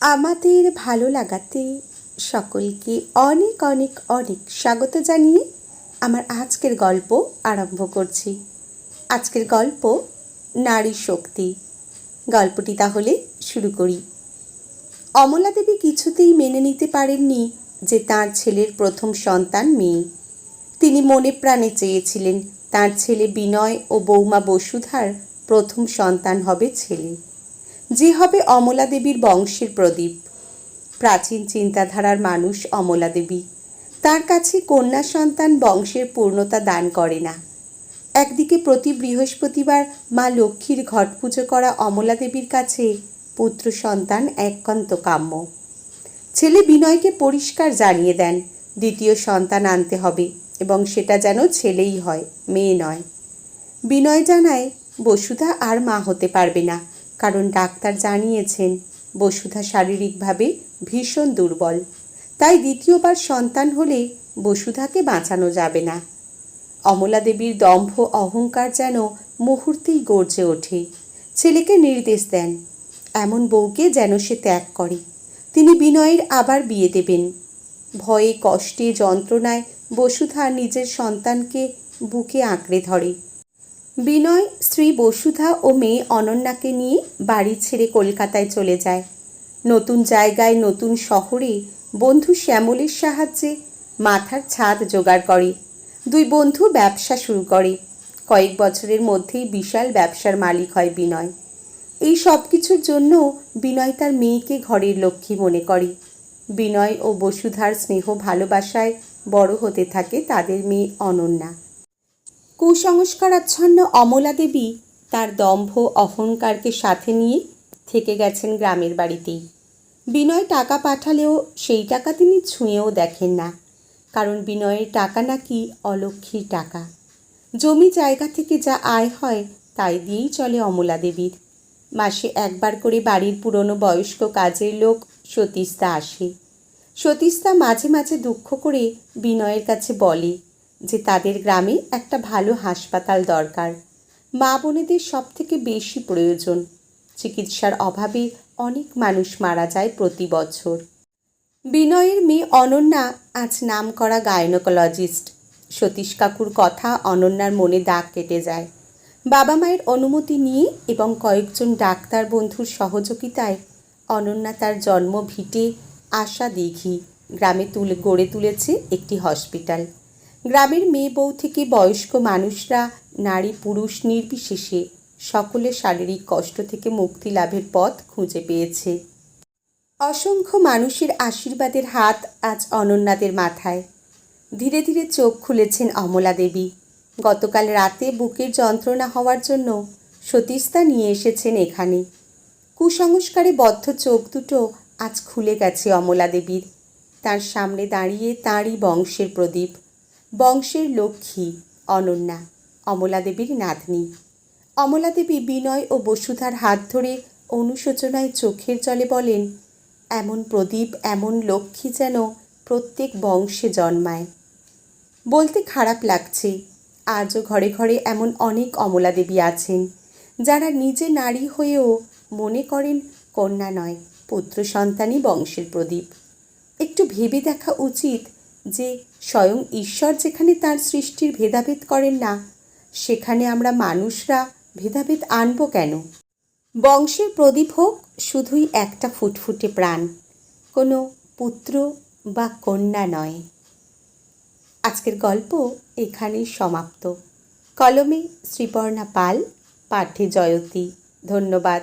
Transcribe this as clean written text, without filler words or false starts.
আমাদের ভালো লাগাতে সকলকে অনেক অনেক অনেক স্বাগত জানিয়ে আমার আজকের গল্প আরম্ভ করছি। আজকের গল্প নারী শক্তি। গল্পটি তাহলে শুরু করি। অমলা দেবী কিছুতেই মেনে নিতে পারেননি যে তাঁর ছেলের প্রথম সন্তান মেয়ে। তিনি মনে প্রাণে চেয়েছিলেন তাঁর ছেলে বিনয় ও বৌমা বসুধার প্রথম সন্তান হবে ছেলে, যে হবে অমলা দেবীর বংশের প্রদীপ। প্রাচীন চিন্তাধারার মানুষ অমলা দেবী। তার কাছে কন্যা সন্তান বংশের পূর্ণতা দান করে না। একদিকে প্রতি বৃহস্পতিবার মা লক্ষ্মীর ঘট পুজো করা অমলা দেবীর কাছে পুত্র সন্তান একান্ত কাম্য। ছেলে বিনয়কে পরিষ্কার জানিয়ে দেন দ্বিতীয় সন্তান আনতে হবে এবং সেটা যেন ছেলেই হয়, মেয়ে নয়। বিনয় জানায় বসুধা আর মা হতে পারবে না, কারণ ডাক্তার জানিয়েছেন বসুধা শারীরিকভাবে ভীষণ দুর্বল, তাই দ্বিতীয়বার সন্তান হলে বসুধাকে বাঁচানো যাবে না। অমলা দেবীর দম্ভ অহংকার যেন মুহূর্তেই গর্জে ওঠে। ছেলেকে নির্দেশ দেন এমন বউকে যেন সে ত্যাগ করে। তিনি বিনয়ের আবার বিয়ে দেবেন। ভয়ে কষ্টে যন্ত্রণায় বসুধা নিজের সন্তানকে বুকে আঁকড়ে ধরে। বিনয় স্ত্রী বসুধা ও মেয়ে অনন্যাকে নিয়ে বাড়ি ছেড়ে কলকাতায় চলে যায়। নতুন জায়গায় নতুন শহরে বন্ধু শ্যামলের সাহায্যে মাথার ছাদ জোগাড় করে। দুই বন্ধু ব্যবসা শুরু করে। কয়েক বছরের মধ্যেই বিশাল ব্যবসার মালিক হয় বিনয়। এই সব কিছুর জন্য বিনয় তার মেয়েকে ঘরের লক্ষ্মী মনে করে। বিনয় ও বসুধার স্নেহ ভালোবাসায় বড় হতে থাকে তাদের মেয়ে অনন্যা। কুসংস্কারাচ্ছন্ন অমলা দেবী তার দম্ভ অহংকারকে সাথে নিয়ে থেকে গেছেন গ্রামের বাড়িতেই। বিনয় টাকা পাঠালেও সেই টাকা তিনি ছুঁয়েও দেখেন না, কারণ বিনয়ের টাকা নাকি অলক্ষ্মীর টাকা। জমি জায়গা থেকে যা আয় হয় তাই দিয়েই চলে অমলা দেবীর। মাসে একবার করে বাড়ির পুরনো বয়স্ক কাজের লোক সতীশদা আসে। সতীশদা মাঝে মাঝে দুঃখ করে বিনয়ের কাছে বলে যে তাদের গ্রামে একটা ভালো হাসপাতাল দরকার। মা বোনেদের সব থেকে বেশি প্রয়োজন। চিকিৎসার অভাবে অনেক মানুষ মারা যায় প্রতি বছর। বিনয়ের মেয়ে অনন্যা আজ নামকরা গাইনোকোলজিস্ট। সতীশ কাকুর কথা অনন্যার মনে দাগ কেটে যায়। বাবা মায়ের অনুমতি নিয়ে এবং কয়েকজন ডাক্তার বন্ধুর সহযোগিতায় অনন্যা তার জন্ম ভিটে আশা দিঘি গ্রামে গড়ে তুলেছে একটি হসপিটাল। গ্রামের মেয়ে বউ থেকে বয়স্ক মানুষরা, নারী পুরুষ নির্বিশেষে সকলে শারীরিক কষ্ট থেকে মুক্তি লাভের পথ খুঁজে পেয়েছে। অসংখ্য মানুষের আশীর্বাদের হাত আজ অনন্যাদের মাথায়। ধীরে ধীরে চোখ খুলেছেন অমলা দেবী। গতকাল রাতে বুকের যন্ত্রণা হওয়ার জন্য সতীশদা নিয়ে এসেছেন এখানে। কুসংস্কারে বদ্ধ চোখ দুটো আজ খুলে গেছে অমলা দেবীর। তার সামনে দাঁড়িয়ে তাঁরই বংশের প্রদীপ, বংশের লক্ষ্মী অনন্যা, অমলা দেবীর নাতনি। অমলা দেবী বিনয় ও বসুধার হাত ধরে অনুশোচনায় চোখের জলে বলেন, এমন প্রদীপ, এমন লক্ষ্মী যেন প্রত্যেক বংশে জন্মায়। বলতে খারাপ লাগছে, আজও ঘরে ঘরে এমন অনেক অমলা দেবী আছেন যারা নিজে নারী হয়েও মনে করেন কন্যা নয়, পুত্র সন্তানই বংশের প্রদীপ। একটু ভেবে দেখা উচিত যে স্বয়ং ঈশ্বর যেখানে তার সৃষ্টির ভেদাভেদ করেন না, সেখানে আমরা মানুষরা ভেদাভেদ আনব কেন? বংশের প্রদীপ হোক শুধুই একটা ফুটফুটে প্রাণ, কোনো পুত্র বা কন্যা নয়। আজকের গল্প এখানেই সমাপ্ত। কলমে শ্রীপর্ণা পাল, পাঠে জয়তী। ধন্যবাদ।